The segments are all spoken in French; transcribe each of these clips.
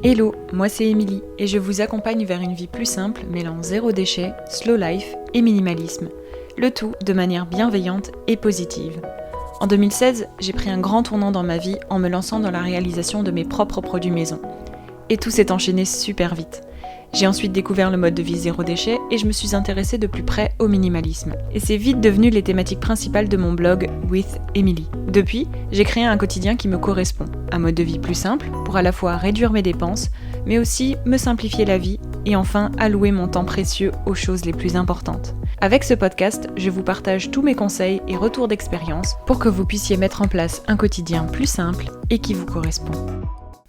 Hello, moi c'est Émilie et je vous accompagne vers une vie plus simple mêlant zéro déchet, slow life et minimalisme. Le tout de manière bienveillante et positive. En 2016, j'ai pris un grand tournant dans ma vie en me lançant dans la réalisation de mes propres produits maison. Et tout s'est enchaîné super vite. J'ai ensuite découvert le mode de vie zéro déchet et je me suis intéressée de plus près au minimalisme. Et c'est vite devenu les thématiques principales de mon blog With Emily. Depuis, j'ai créé un quotidien qui me correspond. Un mode de vie plus simple pour à la fois réduire mes dépenses, mais aussi me simplifier la vie et enfin allouer mon temps précieux aux choses les plus importantes. Avec ce podcast, je vous partage tous mes conseils et retours d'expérience pour que vous puissiez mettre en place un quotidien plus simple et qui vous correspond.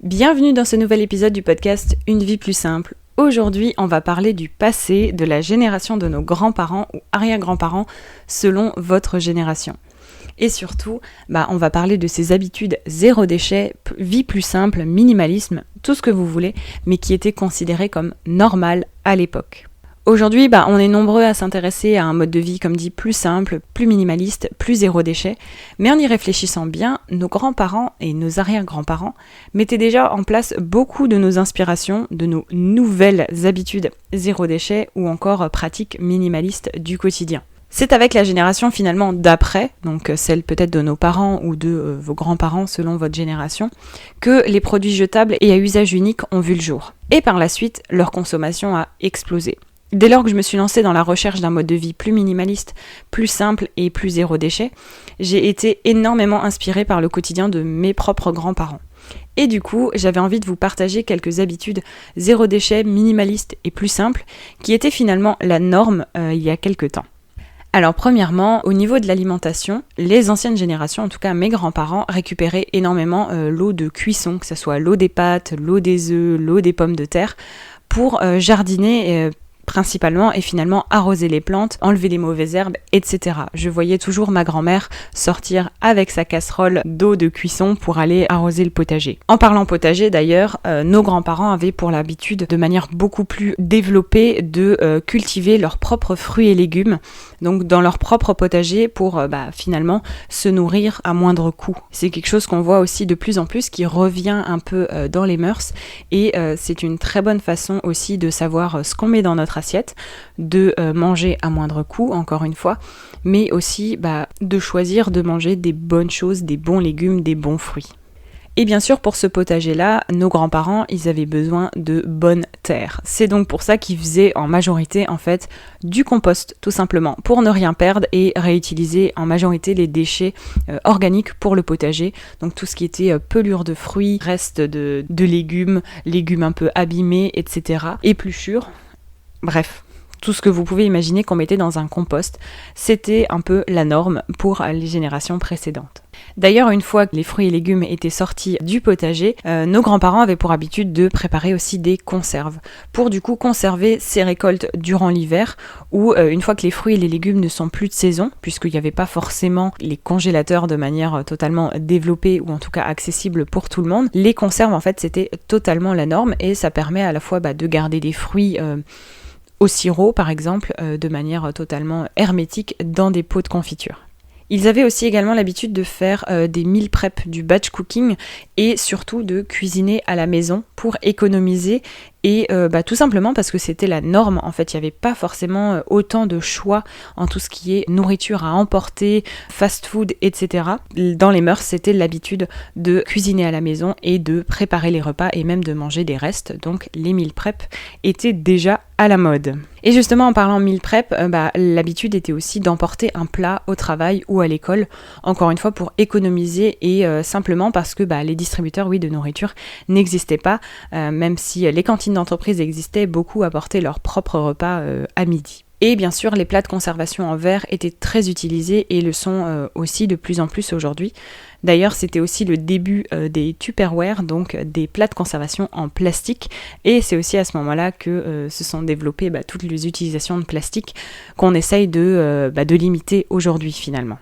Bienvenue dans ce nouvel épisode du podcast Une vie plus simple. Aujourd'hui, on va parler du passé, de la génération de nos grands-parents ou arrière-grands-parents selon votre génération. Et surtout, on va parler de ces habitudes zéro déchet, vie plus simple, minimalisme, tout ce que vous voulez, mais qui étaient considérées comme normales à l'époque. Aujourd'hui, on est nombreux à s'intéresser à un mode de vie, comme dit, plus simple, plus minimaliste, plus zéro déchet. Mais en y réfléchissant bien, nos grands-parents et nos arrière-grands-parents mettaient déjà en place beaucoup de nos inspirations, de nos nouvelles habitudes zéro déchet ou encore pratiques minimalistes du quotidien. C'est avec la génération finalement d'après, donc celle peut-être de nos parents ou de vos grands-parents selon votre génération, que les produits jetables et à usage unique ont vu le jour. Et par la suite, leur consommation a explosé. Dès lors que je me suis lancée dans la recherche d'un mode de vie plus minimaliste, plus simple et plus zéro déchet, j'ai été énormément inspirée par le quotidien de mes propres grands-parents. Et du coup, j'avais envie de vous partager quelques habitudes zéro déchet, minimalistes et plus simples, qui étaient finalement la norme il y a quelques temps. Alors premièrement, au niveau de l'alimentation, les anciennes générations, en tout cas mes grands-parents, récupéraient énormément l'eau de cuisson, que ce soit l'eau des pâtes, l'eau des œufs, l'eau des pommes de terre, pour jardiner principalement et finalement arroser les plantes, enlever les mauvaises herbes, etc. Je voyais toujours ma grand-mère sortir avec sa casserole d'eau de cuisson pour aller arroser le potager. En parlant potager d'ailleurs, nos grands-parents avaient pour l'habitude de manière beaucoup plus développée de cultiver leurs propres fruits et légumes, donc dans leur propre potager pour finalement se nourrir à moindre coût. C'est quelque chose qu'on voit aussi de plus en plus qui revient un peu dans les mœurs et c'est une très bonne façon aussi de savoir ce qu'on met dans notre assiette, de manger à moindre coût, encore une fois, mais aussi de choisir de manger des bonnes choses, des bons légumes, des bons fruits. Et bien sûr, pour ce potager-là, nos grands-parents, ils avaient besoin de bonne terre. C'est donc pour ça qu'ils faisaient en majorité, en fait, du compost, tout simplement, pour ne rien perdre et réutiliser en majorité les déchets organiques pour le potager. Donc tout ce qui était pelure de fruits, restes de légumes, légumes un peu abîmés, etc. Épluchures. Bref, tout ce que vous pouvez imaginer qu'on mettait dans un compost, c'était un peu la norme pour les générations précédentes. D'ailleurs, une fois que les fruits et légumes étaient sortis du potager, nos grands-parents avaient pour habitude de préparer aussi des conserves, pour du coup conserver ces récoltes durant l'hiver, ou une fois que les fruits et les légumes ne sont plus de saison, puisqu'il n'y avait pas forcément les congélateurs de manière totalement développée, ou en tout cas accessible pour tout le monde, les conserves en fait c'était totalement la norme, et ça permet à la fois de garder des fruits au sirop par exemple, de manière totalement hermétique dans des pots de confiture. Ils avaient aussi également l'habitude de faire des meal prep, du batch cooking et surtout de cuisiner à la maison pour économiser et tout simplement parce que c'était la norme. En fait, il n'y avait pas forcément autant de choix en tout ce qui est nourriture à emporter, fast food, etc. Dans les mœurs, c'était l'habitude de cuisiner à la maison et de préparer les repas et même de manger des restes. Donc les meal prep étaient déjà à la mode. Et justement en parlant meal prep, l'habitude était aussi d'emporter un plat au travail ou à l'école, encore une fois pour économiser et simplement parce que les distributeurs de nourriture n'existaient pas, même si les cantines d'entreprise existaient, beaucoup apportaient leurs propres repas à midi. Et bien sûr, les plats de conservation en verre étaient très utilisés et le sont aussi de plus en plus aujourd'hui. D'ailleurs, c'était aussi le début des Tupperware, donc des plats de conservation en plastique. Et c'est aussi à ce moment-là que se sont développées toutes les utilisations de plastique qu'on essaye de limiter aujourd'hui finalement.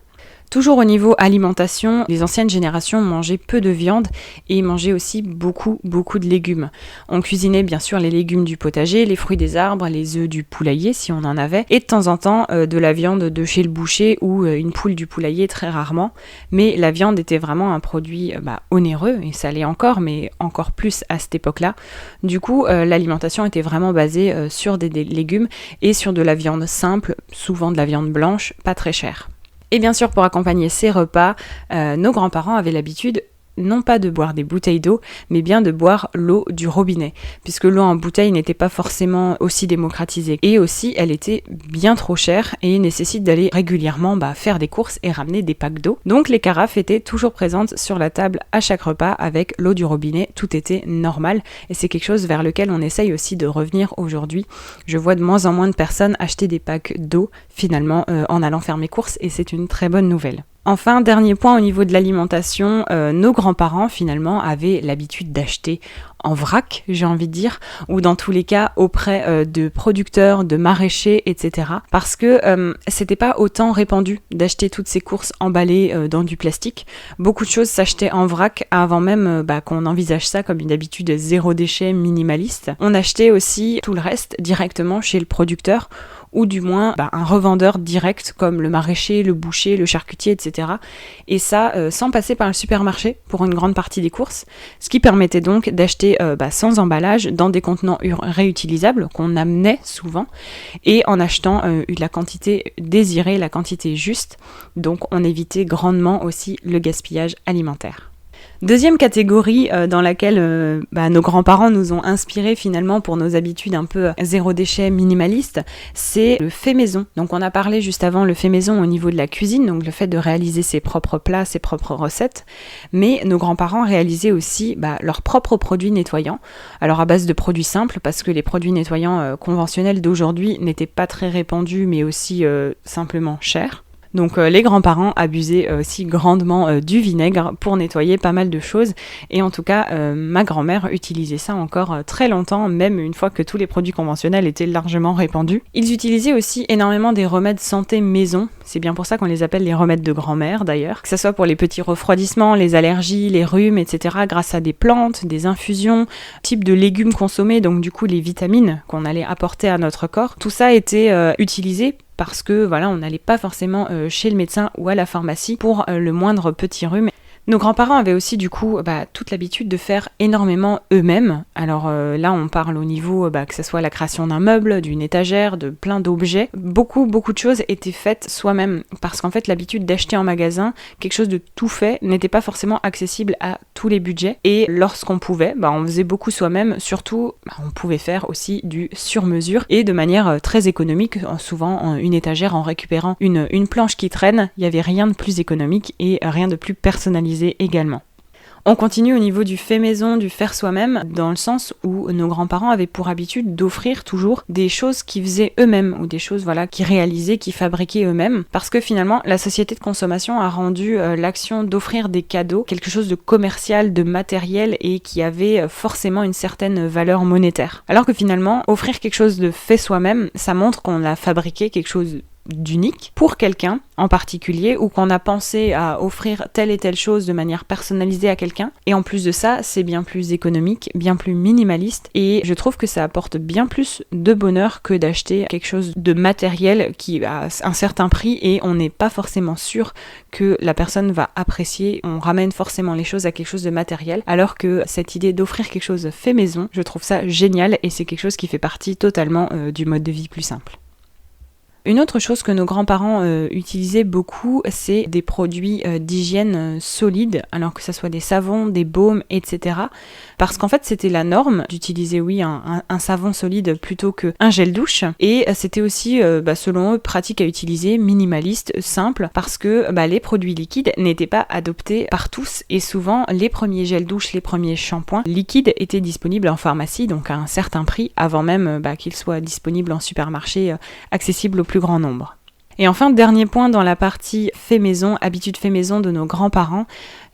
Toujours au niveau alimentation, les anciennes générations mangeaient peu de viande et mangeaient aussi beaucoup de légumes. On cuisinait bien sûr les légumes du potager, les fruits des arbres, les œufs du poulailler si on en avait, et de temps en temps de la viande de chez le boucher ou une poule du poulailler très rarement. Mais la viande était vraiment un produit onéreux, et ça l'est encore, mais encore plus à cette époque-là. Du coup, l'alimentation était vraiment basée sur des légumes et sur de la viande simple, souvent de la viande blanche, pas très chère. Et bien sûr, pour accompagner ces repas, nos grands-parents avaient l'habitude non pas de boire des bouteilles d'eau, mais bien de boire l'eau du robinet, puisque l'eau en bouteille n'était pas forcément aussi démocratisée. Et aussi, elle était bien trop chère et nécessite d'aller régulièrement faire des courses et ramener des packs d'eau. Donc les carafes étaient toujours présentes sur la table à chaque repas avec l'eau du robinet, tout était normal, et c'est quelque chose vers lequel on essaye aussi de revenir aujourd'hui. Je vois de moins en moins de personnes acheter des packs d'eau finalement en allant faire mes courses, et c'est une très bonne nouvelle. Enfin, dernier point au niveau de l'alimentation, nos grands-parents finalement avaient l'habitude d'acheter en vrac, j'ai envie de dire, ou dans tous les cas auprès de producteurs, de maraîchers, etc. Parce que c'était pas autant répandu d'acheter toutes ces courses emballées dans du plastique. Beaucoup de choses s'achetaient en vrac avant même qu'on envisage ça comme une habitude zéro déchet minimaliste. On achetait aussi tout le reste directement chez le producteur, ou du moins un revendeur direct comme le maraîcher, le boucher, le charcutier, etc. Et ça sans passer par le supermarché pour une grande partie des courses, ce qui permettait donc d'acheter sans emballage dans des contenants réutilisables qu'on amenait souvent, et en achetant la quantité désirée, la quantité juste, donc on évitait grandement aussi le gaspillage alimentaire. Deuxième catégorie dans laquelle nos grands-parents nous ont inspirés finalement pour nos habitudes un peu zéro déchet minimaliste, c'est le fait maison. Donc on a parlé juste avant le fait maison au niveau de la cuisine, donc le fait de réaliser ses propres plats, ses propres recettes, mais nos grands-parents réalisaient aussi leurs propres produits nettoyants, alors à base de produits simples, parce que les produits nettoyants conventionnels d'aujourd'hui n'étaient pas très répandus, mais aussi simplement chers. Donc les grands-parents abusaient aussi grandement du vinaigre pour nettoyer pas mal de choses, et en tout cas ma grand-mère utilisait ça encore très longtemps, même une fois que tous les produits conventionnels étaient largement répandus. Ils utilisaient aussi énormément des remèdes santé maison, c'est bien pour ça qu'on les appelle les remèdes de grand-mère d'ailleurs, que ce soit pour les petits refroidissements, les allergies, les rhumes, etc. grâce à des plantes, des infusions, type de légumes consommés, donc du coup les vitamines qu'on allait apporter à notre corps, tout ça était utilisé parce que on n'allait pas forcément chez le médecin ou à la pharmacie pour le moindre petit rhume. Nos grands-parents avaient aussi du coup toute l'habitude de faire énormément eux-mêmes. Alors là on parle au niveau que ce soit la création d'un meuble, d'une étagère, de plein d'objets. Beaucoup de choses étaient faites soi-même, parce qu'en fait l'habitude d'acheter en magasin quelque chose de tout fait n'était pas forcément accessible à tous les budgets, et lorsqu'on pouvait, on faisait beaucoup soi-même. Surtout on pouvait faire aussi du sur-mesure et de manière très économique, souvent une étagère en récupérant une planche qui traîne. Il n'y avait rien de plus économique et rien de plus personnalisé également. On continue au niveau du fait maison, du faire soi-même, dans le sens où nos grands-parents avaient pour habitude d'offrir toujours des choses qu'ils faisaient eux-mêmes, ou des choses qu'ils réalisaient, qu'ils fabriquaient eux-mêmes, parce que finalement la société de consommation a rendu l'action d'offrir des cadeaux quelque chose de commercial, de matériel, et qui avait forcément une certaine valeur monétaire. Alors que finalement, offrir quelque chose de fait soi-même, ça montre qu'on a fabriqué quelque chose d'unique pour quelqu'un en particulier, ou qu'on a pensé à offrir telle et telle chose de manière personnalisée à quelqu'un, et en plus de ça c'est bien plus économique, bien plus minimaliste, et je trouve que ça apporte bien plus de bonheur que d'acheter quelque chose de matériel qui a un certain prix et on n'est pas forcément sûr que la personne va apprécier. On ramène forcément les choses à quelque chose de matériel, alors que cette idée d'offrir quelque chose fait maison, je trouve ça génial, et c'est quelque chose qui fait partie totalement du mode de vie plus simple. Une autre chose que nos grands-parents utilisaient beaucoup, c'est des produits d'hygiène solides, alors que ce soit des savons, des baumes, etc. Parce qu'en fait, c'était la norme d'utiliser, un savon solide plutôt qu'un gel douche. Et c'était aussi, selon eux, pratique à utiliser, minimaliste, simple, parce que les produits liquides n'étaient pas adoptés par tous. Et souvent, les premiers gels douche, les premiers shampoings liquides étaient disponibles en pharmacie, donc à un certain prix, avant même qu'ils soient disponibles en supermarché, accessibles au plus grand nombre. Et enfin, dernier point dans la partie fait maison, habitude fait maison de nos grands-parents,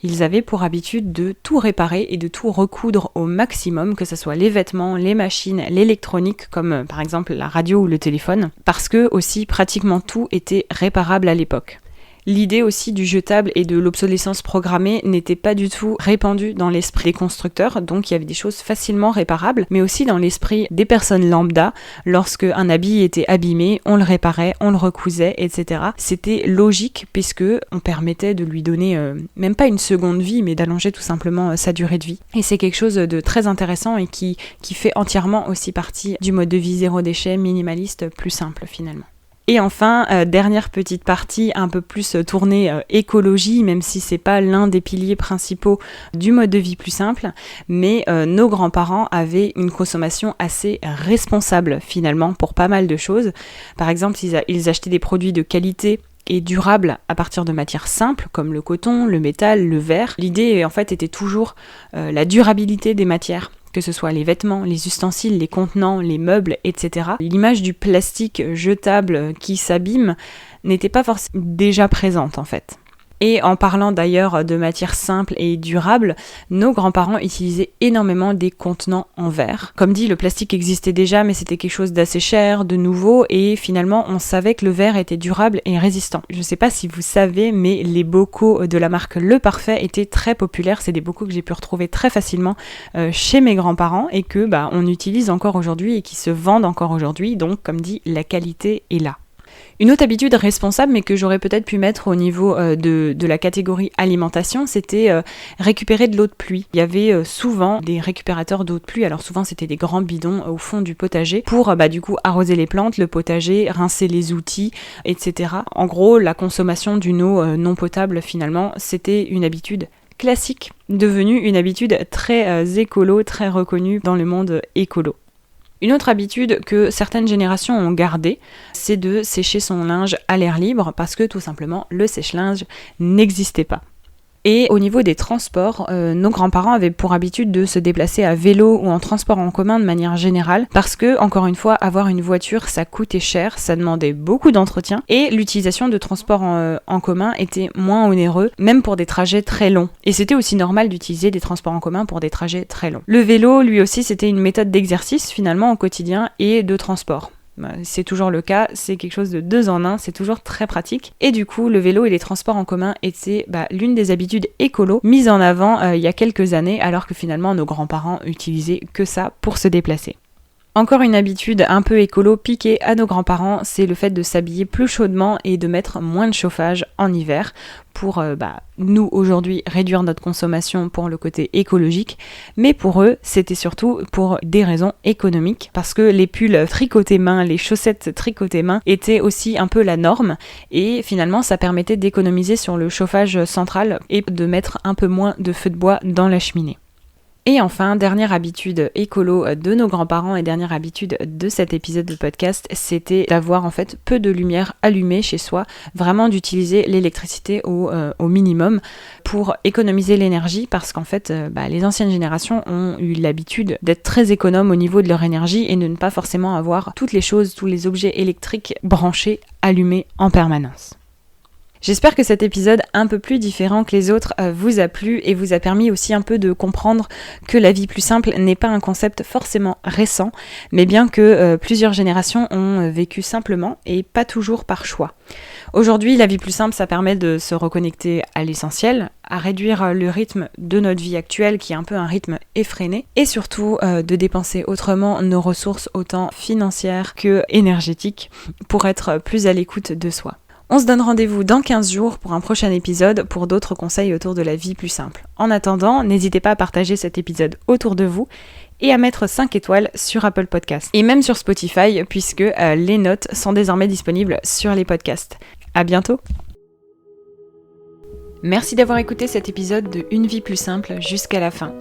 ils avaient pour habitude de tout réparer et de tout recoudre au maximum, que ce soit les vêtements, les machines, l'électronique, comme par exemple la radio ou le téléphone, parce que aussi pratiquement tout était réparable à l'époque. L'idée aussi du jetable et de l'obsolescence programmée n'était pas du tout répandue dans l'esprit des constructeurs, donc il y avait des choses facilement réparables, mais aussi dans l'esprit des personnes lambda. Lorsque un habit était abîmé, on le réparait, on le recousait, etc. C'était logique puisque on permettait de lui donner même pas une seconde vie, mais d'allonger tout simplement sa durée de vie. Et c'est quelque chose de très intéressant et qui fait entièrement aussi partie du mode de vie zéro déchet, minimaliste, plus simple finalement. Et enfin, dernière petite partie un peu plus tournée écologie, même si c'est pas l'un des piliers principaux du mode de vie plus simple, mais nos grands-parents avaient une consommation assez responsable finalement pour pas mal de choses. Par exemple, ils achetaient des produits de qualité et durables à partir de matières simples comme le coton, le métal, le verre. L'idée en fait était toujours la durabilité des matières, que ce soit les vêtements, les ustensiles, les contenants, les meubles, etc. L'image du plastique jetable qui s'abîme n'était pas forcément déjà présente en fait. Et en parlant d'ailleurs de matières simples et durables, nos grands-parents utilisaient énormément des contenants en verre. Comme dit, le plastique existait déjà, mais c'était quelque chose d'assez cher, de nouveau, et finalement on savait que le verre était durable et résistant. Je ne sais pas si vous savez, mais les bocaux de la marque Le Parfait étaient très populaires. C'est des bocaux que j'ai pu retrouver très facilement chez mes grands-parents et que on utilise encore aujourd'hui et qui se vendent encore aujourd'hui. Donc, comme dit, la qualité est là. Une autre habitude responsable, mais que j'aurais peut-être pu mettre au niveau de la catégorie alimentation, c'était récupérer de l'eau de pluie. Il y avait souvent des récupérateurs d'eau de pluie, alors souvent c'était des grands bidons au fond du potager pour du coup arroser les plantes, le potager, rincer les outils, etc. En gros, la consommation d'une eau non potable finalement, c'était une habitude classique, devenue une habitude très écolo, très reconnue dans le monde écolo. Une autre habitude que certaines générations ont gardée, c'est de sécher son linge à l'air libre parce que tout simplement le sèche-linge n'existait pas. Et au niveau des transports, nos grands-parents avaient pour habitude de se déplacer à vélo ou en transport en commun de manière générale parce que, encore une fois, avoir une voiture, ça coûtait cher, ça demandait beaucoup d'entretien et l'utilisation de transports en commun était moins onéreux, même pour des trajets très longs. Et c'était aussi normal d'utiliser des transports en commun pour des trajets très longs. Le vélo, lui aussi, c'était une méthode d'exercice finalement au quotidien et de transport. C'est toujours le cas, c'est quelque chose de 2 en 1, c'est toujours très pratique. Et du coup, le vélo et les transports en commun étaient l'une des habitudes écolo mises en avant il y a quelques années, alors que finalement nos grands-parents utilisaient que ça pour se déplacer. Encore une habitude un peu écolo piquée à nos grands-parents, c'est le fait de s'habiller plus chaudement et de mettre moins de chauffage en hiver pour nous aujourd'hui réduire notre consommation pour le côté écologique, mais pour eux c'était surtout pour des raisons économiques parce que les pulls tricotés main, les chaussettes tricotées main étaient aussi un peu la norme et finalement ça permettait d'économiser sur le chauffage central et de mettre un peu moins de feu de bois dans la cheminée. Et enfin, dernière habitude écolo de nos grands-parents et dernière habitude de cet épisode de podcast, c'était d'avoir en fait peu de lumière allumée chez soi, vraiment d'utiliser l'électricité au minimum pour économiser l'énergie parce qu'en fait, les anciennes générations ont eu l'habitude d'être très économes au niveau de leur énergie et de ne pas forcément avoir toutes les choses, tous les objets électriques branchés, allumés en permanence. J'espère que cet épisode un peu plus différent que les autres vous a plu et vous a permis aussi un peu de comprendre que la vie plus simple n'est pas un concept forcément récent, mais bien que plusieurs générations ont vécu simplement et pas toujours par choix. Aujourd'hui, la vie plus simple, ça permet de se reconnecter à l'essentiel, à réduire le rythme de notre vie actuelle qui est un peu un rythme effréné et surtout de dépenser autrement nos ressources autant financières que énergétiques pour être plus à l'écoute de soi. On se donne rendez-vous dans 15 jours pour un prochain épisode pour d'autres conseils autour de la vie plus simple. En attendant, n'hésitez pas à partager cet épisode autour de vous et à mettre 5 étoiles sur Apple Podcasts et même sur Spotify puisque les notes sont désormais disponibles sur les podcasts. À bientôt! Merci d'avoir écouté cet épisode de Une vie plus simple jusqu'à la fin.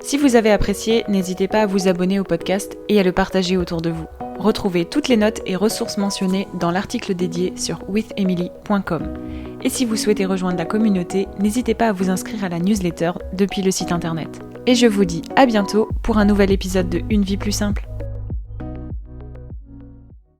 Si vous avez apprécié, n'hésitez pas à vous abonner au podcast et à le partager autour de vous. Retrouvez toutes les notes et ressources mentionnées dans l'article dédié sur withemily.com. Et si vous souhaitez rejoindre la communauté, n'hésitez pas à vous inscrire à la newsletter depuis le site internet. Et je vous dis à bientôt pour un nouvel épisode de Une vie plus simple.